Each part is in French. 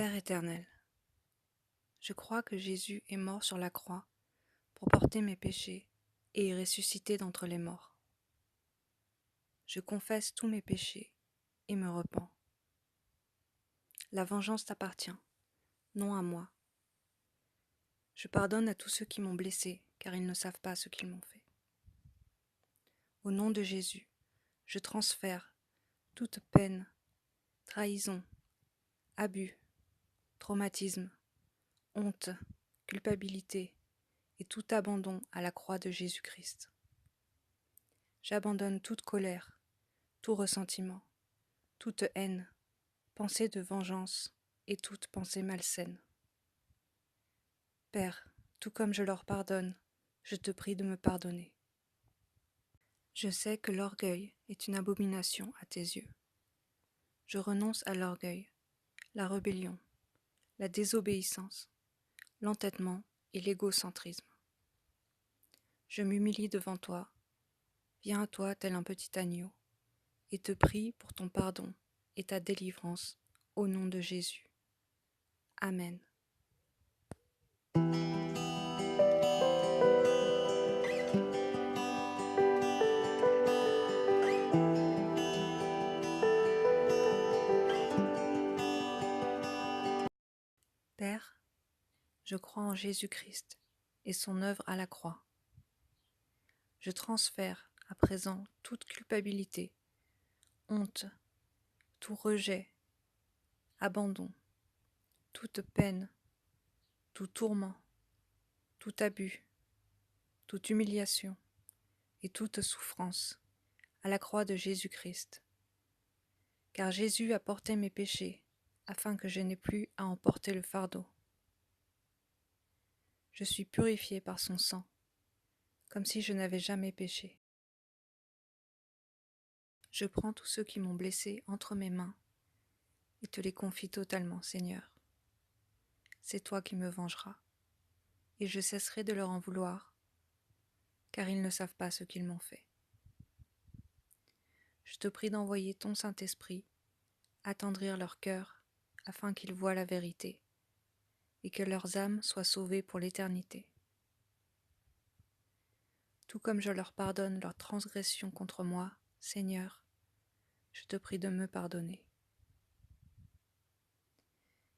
Père éternel, je crois que Jésus est mort sur la croix pour porter mes péchés et est ressuscité d'entre les morts. Je confesse tous mes péchés et me repens. La vengeance t'appartient, non à moi. Je pardonne à tous ceux qui m'ont blessé, car ils ne savent pas ce qu'ils m'ont fait. Au nom de Jésus, je transfère toute peine, trahison, abus, traumatisme, honte, culpabilité et tout abandon à la croix de Jésus-Christ. J'abandonne toute colère, tout ressentiment, toute haine, pensée de vengeance et toute pensée malsaine. Père, tout comme je leur pardonne, je te prie de me pardonner. Je sais que l'orgueil est une abomination à tes yeux. Je renonce à l'orgueil, la rébellion, la désobéissance, l'entêtement et l'égocentrisme. Je m'humilie devant toi, viens à toi tel un petit agneau, et te prie pour ton pardon et ta délivrance au nom de Jésus. Amen. Père, je crois en Jésus-Christ et son œuvre à la croix. Je transfère à présent toute culpabilité, honte, tout rejet, abandon, toute peine, tout tourment, tout abus, toute humiliation et toute souffrance à la croix de Jésus-Christ. Car Jésus a porté mes péchés afin que je n'ai plus à en porter le fardeau. Je suis purifié par son sang, comme si je n'avais jamais péché. Je prends tous ceux qui m'ont blessé entre mes mains et te les confie totalement, Seigneur. C'est toi qui me vengeras, et je cesserai de leur en vouloir, car ils ne savent pas ce qu'ils m'ont fait. Je te prie d'envoyer ton Saint-Esprit attendrir leur cœur afin qu'ils voient la vérité et que leurs âmes soient sauvées pour l'éternité. Tout comme je leur pardonne leurs transgressions contre moi, Seigneur, je te prie de me pardonner.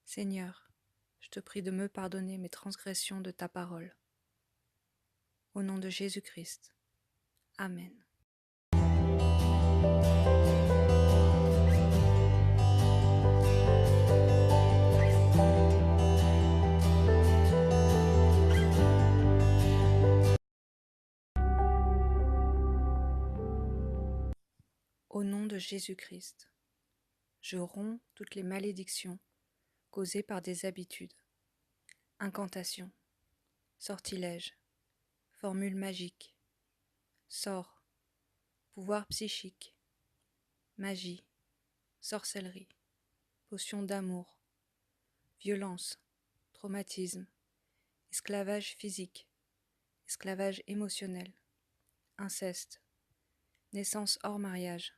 Seigneur, je te prie de me pardonner mes transgressions de ta parole. Au nom de Jésus-Christ. Amen. Au nom de Jésus-Christ, je romps toutes les malédictions causées par des habitudes, incantations, sortilèges, formules magiques, sorts, pouvoirs psychiques, magie, sorcellerie, potions d'amour, violence, traumatisme, esclavage physique, esclavage émotionnel, inceste, naissance hors mariage,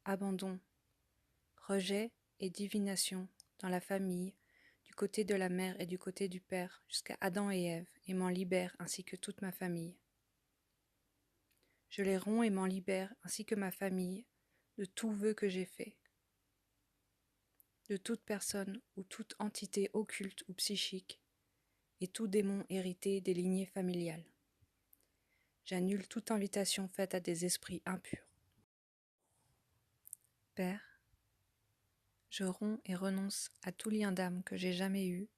abandon, rejet et divination dans la famille, du côté de la mère et du côté du père, jusqu'à Adam et Ève, et m'en libère ainsi que toute ma famille. Je les romps et m'en libère ainsi que ma famille de tout vœu que j'ai fait, de toute personne ou toute entité occulte ou psychique, et tout démon hérité des lignées familiales. J'annule toute invitation faite à des esprits impurs. Père, je romps et renonce à tout lien d'âme que j'ai jamais eu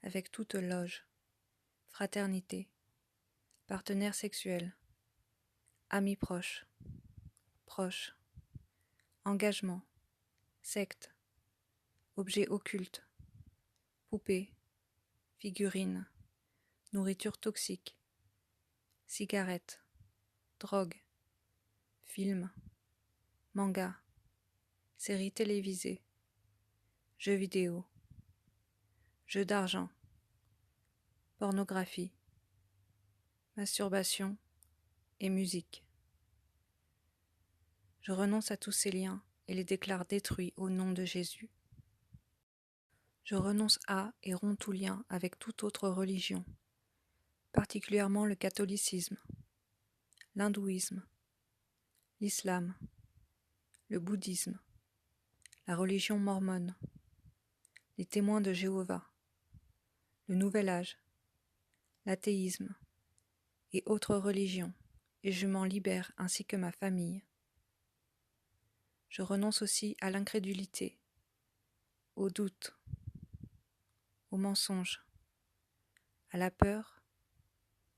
avec toute loge, fraternité, partenaire sexuel, amis proches, engagement, secte, objet occulte, poupée, figurine, nourriture toxique, cigarette, drogue, film, manga, séries télévisées, jeux vidéo, jeux d'argent, pornographie, masturbation et musique. Je renonce à tous ces liens et les déclare détruits au nom de Jésus. Je renonce à et romps tout lien avec toute autre religion, particulièrement le catholicisme, l'hindouisme, l'islam, le bouddhisme, la religion mormone, les témoins de Jéhovah, le Nouvel Âge, l'athéisme et autres religions, et je m'en libère ainsi que ma famille. Je renonce aussi à l'incrédulité, au doute, au mensonge, à la peur,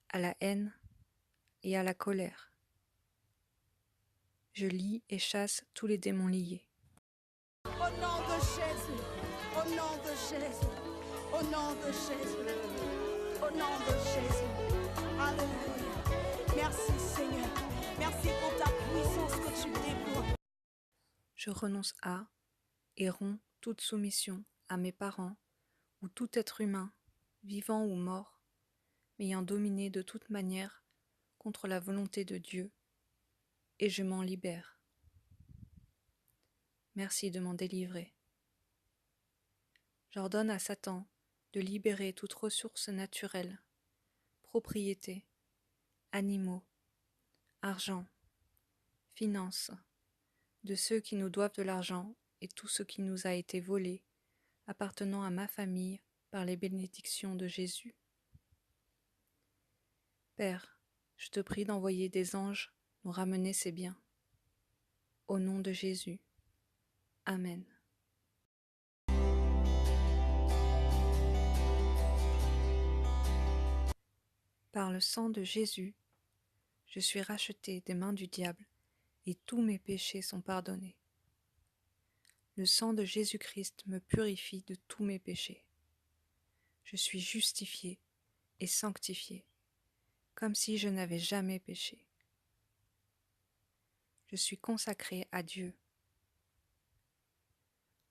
à la haine et à la colère. Je lie et chasse tous les démons liés. Au nom de Jésus, au nom de Jésus, au nom de Jésus, au nom de Jésus. Alléluia. Merci Seigneur. Merci pour ta puissance que tu déploies. Je renonce à et romps toute soumission à mes parents ou tout être humain, vivant ou mort, m'ayant dominé de toute manière contre la volonté de Dieu, et je m'en libère. Merci de m'en délivrer. J'ordonne à Satan de libérer toute ressource naturelle, propriété, animaux, argent, finances, de ceux qui nous doivent de l'argent et tout ce qui nous a été volé, appartenant à ma famille par les bénédictions de Jésus. Père, je te prie d'envoyer des anges nous ramener ces biens. Au nom de Jésus. Amen. Par le sang de Jésus, je suis racheté des mains du diable et tous mes péchés sont pardonnés. Le sang de Jésus-Christ me purifie de tous mes péchés. Je suis justifié et sanctifié, comme si je n'avais jamais péché. Je suis consacré à Dieu.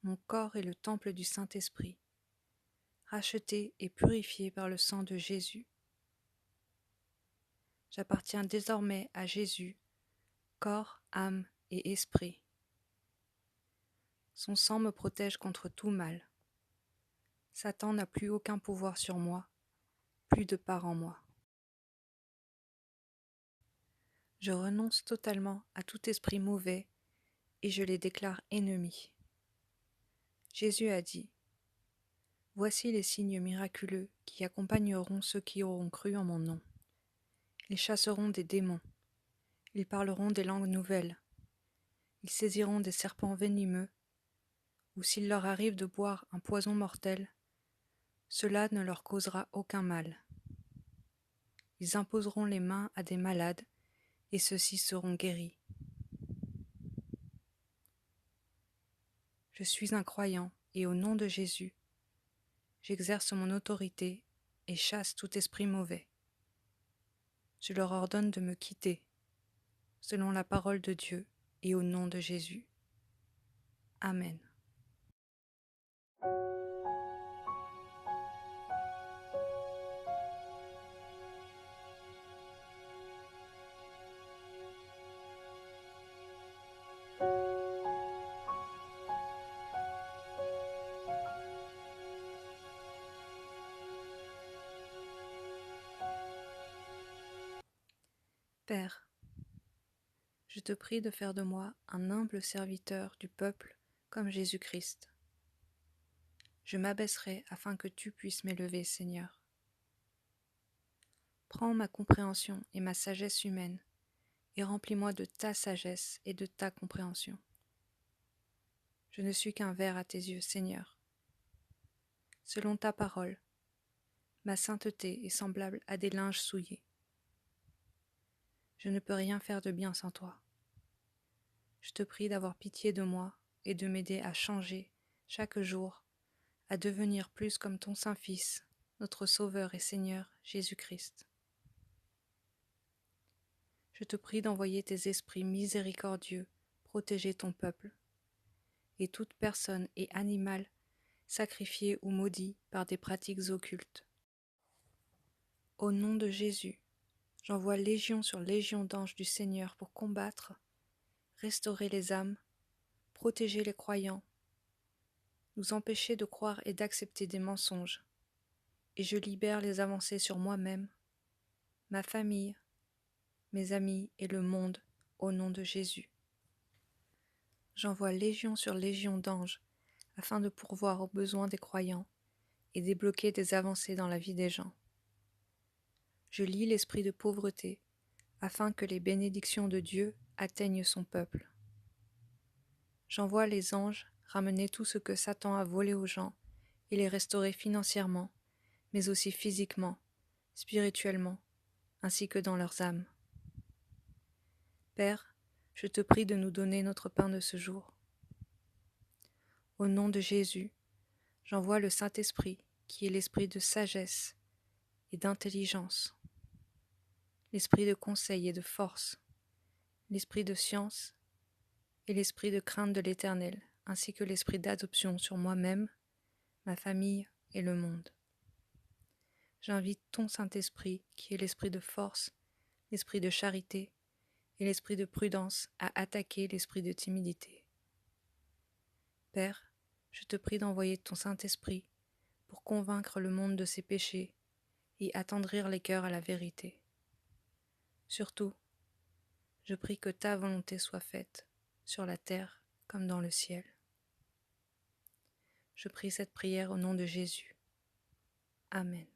Mon corps est le temple du Saint-Esprit, racheté et purifié par le sang de Jésus. J'appartiens désormais à Jésus, corps, âme et esprit. Son sang me protège contre tout mal. Satan n'a plus aucun pouvoir sur moi, plus de part en moi. Je renonce totalement à tout esprit mauvais et je les déclare ennemis. Jésus a dit : « Voici les signes miraculeux qui accompagneront ceux qui auront cru en mon nom. Ils chasseront des démons, ils parleront des langues nouvelles, ils saisiront des serpents venimeux, ou s'il leur arrive de boire un poison mortel, cela ne leur causera aucun mal. Ils imposeront les mains à des malades, et ceux-ci seront guéris. Je suis un croyant, et au nom de Jésus, j'exerce mon autorité et chasse tout esprit mauvais. Je leur ordonne de me quitter, selon la parole de Dieu et au nom de Jésus. Amen. Père, je te prie de faire de moi un humble serviteur du peuple comme Jésus-Christ. Je m'abaisserai afin que tu puisses m'élever, Seigneur. Prends ma compréhension et ma sagesse humaine et remplis-moi de ta sagesse et de ta compréhension. Je ne suis qu'un verre à tes yeux, Seigneur. Selon ta parole, ma sainteté est semblable à des linges souillés. Je ne peux rien faire de bien sans toi. Je te prie d'avoir pitié de moi et de m'aider à changer chaque jour, à devenir plus comme ton Saint-Fils, notre Sauveur et Seigneur Jésus-Christ. Je te prie d'envoyer tes esprits miséricordieux protéger ton peuple, et toute personne et animal sacrifié ou maudit par des pratiques occultes. Au nom de Jésus, j'envoie légion sur légion d'anges du Seigneur pour combattre, restaurer les âmes, protéger les croyants, nous empêcher de croire et d'accepter des mensonges, et je libère les avancées sur moi-même, ma famille, mes amis et le monde au nom de Jésus. J'envoie légion sur légion d'anges afin de pourvoir aux besoins des croyants et débloquer des avancées dans la vie des gens. Je lie l'esprit de pauvreté afin que les bénédictions de Dieu atteignent son peuple. J'envoie les anges ramener tout ce que Satan a volé aux gens et les restaurer financièrement, mais aussi physiquement, spirituellement, ainsi que dans leurs âmes. Père, je te prie de nous donner notre pain de ce jour. Au nom de Jésus, j'envoie le Saint-Esprit, qui est l'esprit de sagesse et d'intelligence, l'esprit de conseil et de force, l'esprit de science et l'esprit de crainte de l'Éternel, ainsi que l'esprit d'adoption sur moi-même, ma famille et le monde. J'invite ton Saint-Esprit, qui est l'esprit de force, l'esprit de charité et l'esprit de prudence, à attaquer l'esprit de timidité. Père, je te prie d'envoyer ton Saint-Esprit pour convaincre le monde de ses péchés et attendrir les cœurs à la vérité. Surtout, je prie que ta volonté soit faite, sur la terre comme dans le ciel. Je prie cette prière au nom de Jésus. Amen.